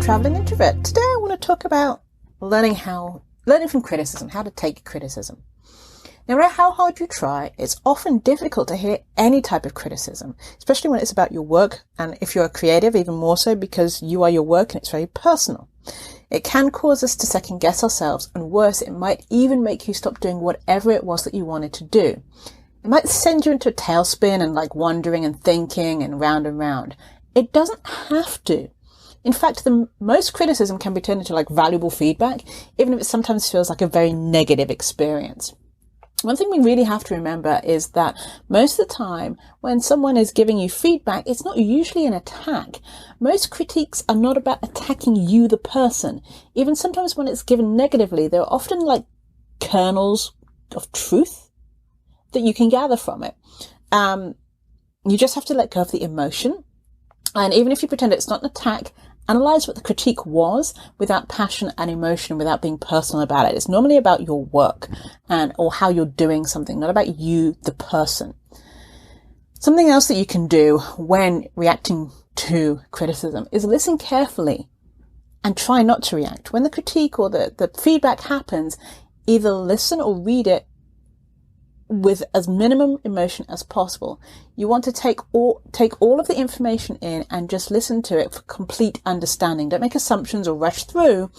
traveling introvert. Today I want to talk about learning from criticism, how to take criticism. No matter how hard you try, it's often difficult to hear any type of criticism, especially when it's about your work, and if you're a creative, even more so because you are your work and it's very personal. It can cause us to second guess ourselves, and worse, it might even make you stop doing whatever it was that you wanted to do. It might send you into a tailspin and wondering and thinking and round. It doesn't have to. In fact, the most criticism can be turned into valuable feedback, even if it sometimes feels like a very negative experience. One thing we really have to remember is that most of the time when someone is giving you feedback, it's not usually an attack. Most critiques are not about attacking you, the person. Even sometimes when it's given negatively, there are often kernels of truth that you can gather from it. You just have to let go of the emotion. And even if you pretend it's not an attack, analyze what the critique was without passion and emotion, without being personal about it. It's normally about your work or how you're doing something, not about you, the person. Something else that you can do when reacting to criticism is listen carefully and try not to react. When the critique or the feedback happens, either listen or read it with as minimum emotion as possible. You want to take all of the information in and just listen to it for complete understanding. Don't make assumptions or rush through.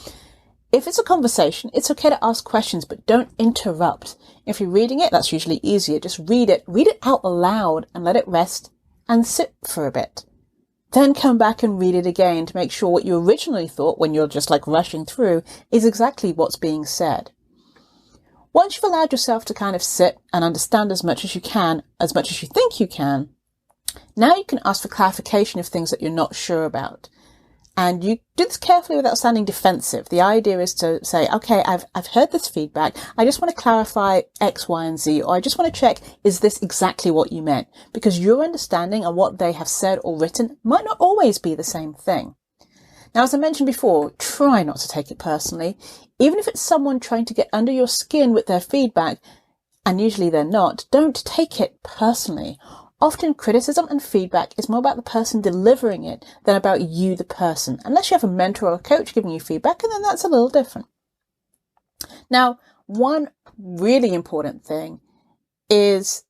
If it's a conversation, it's okay to ask questions, but don't interrupt. If you're reading it, that's usually easier. Just read it out loud and let it rest and sit for a bit. Then come back and read it again to make sure what you originally thought when you're just rushing through is exactly what's being said. Once you've allowed yourself to kind of sit and understand as much as you can, as much as you think you can, now you can ask for clarification of things that you're not sure about. And you do this carefully without sounding defensive. The idea is to say, okay, I've heard this feedback. I just want to clarify X, Y, and Z, or I just want to check, is this exactly what you meant? Because your understanding and what they have said or written might not always be the same thing. Now, as I mentioned before, try not to take it personally. Even if it's someone trying to get under your skin with their feedback, and usually they're not, don't take it personally. Often criticism and feedback is more about the person delivering it than about you, the person. Unless you have a mentor or a coach giving you feedback, and then that's a little different. Now, one really important thing is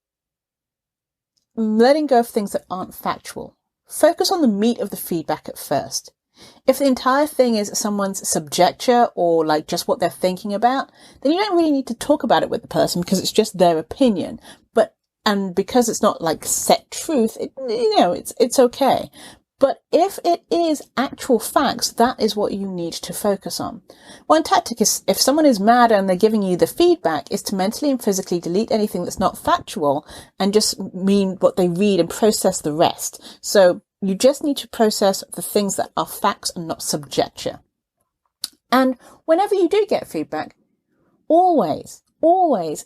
letting go of things that aren't factual. Focus on the meat of the feedback at first. If the entire thing is someone's subjecture or just what they're thinking about, then you don't really need to talk about it with the person because it's just their opinion. And because it's not set truth, it's okay. But if it is actual facts, that is what you need to focus on. One tactic is, if someone is mad and they're giving you the feedback, is to mentally and physically delete anything that's not factual and just mean what they read and process the rest. So you just need to process the things that are facts and not subjecture. And whenever you do get feedback, always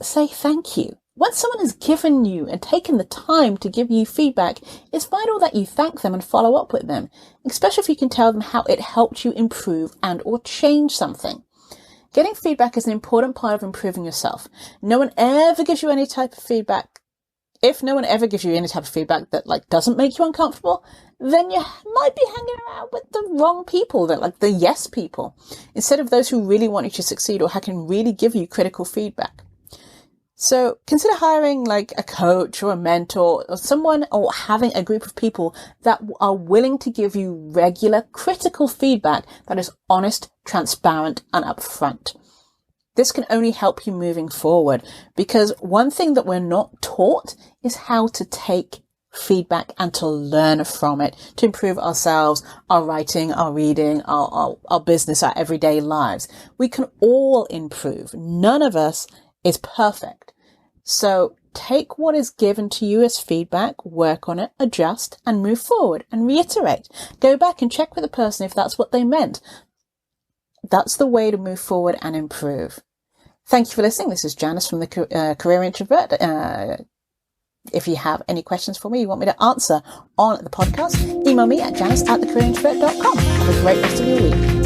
say thank you. Once someone has given you and taken the time to give you feedback, it's vital that you thank them and follow up with them, especially if you can tell them how it helped you improve and or change something. Getting feedback is an important part of improving yourself. No one ever gives you any type of feedback. If no one ever gives you any type of feedback that doesn't make you uncomfortable, then you might be hanging around with the wrong people, the yes people, instead of those who really want you to succeed or who can really give you critical feedback. So consider hiring a coach or a mentor or someone, or having a group of people that are willing to give you regular critical feedback that is honest, transparent, and upfront. This can only help you moving forward, because one thing that we're not taught is how to take feedback and to learn from it to improve ourselves, our writing, our reading, our business, our everyday lives. We can all improve. None of us is perfect. So take what is given to you as feedback, work on it, adjust, and move forward and reiterate. Go back and check with the person if that's what they meant. That's the way to move forward and improve. Thank you for listening. This is Janice from the Career Introvert. If you have any questions for me you want me to answer on the podcast, email me at janice@thecareerintrovert.com. Have a great rest of your week.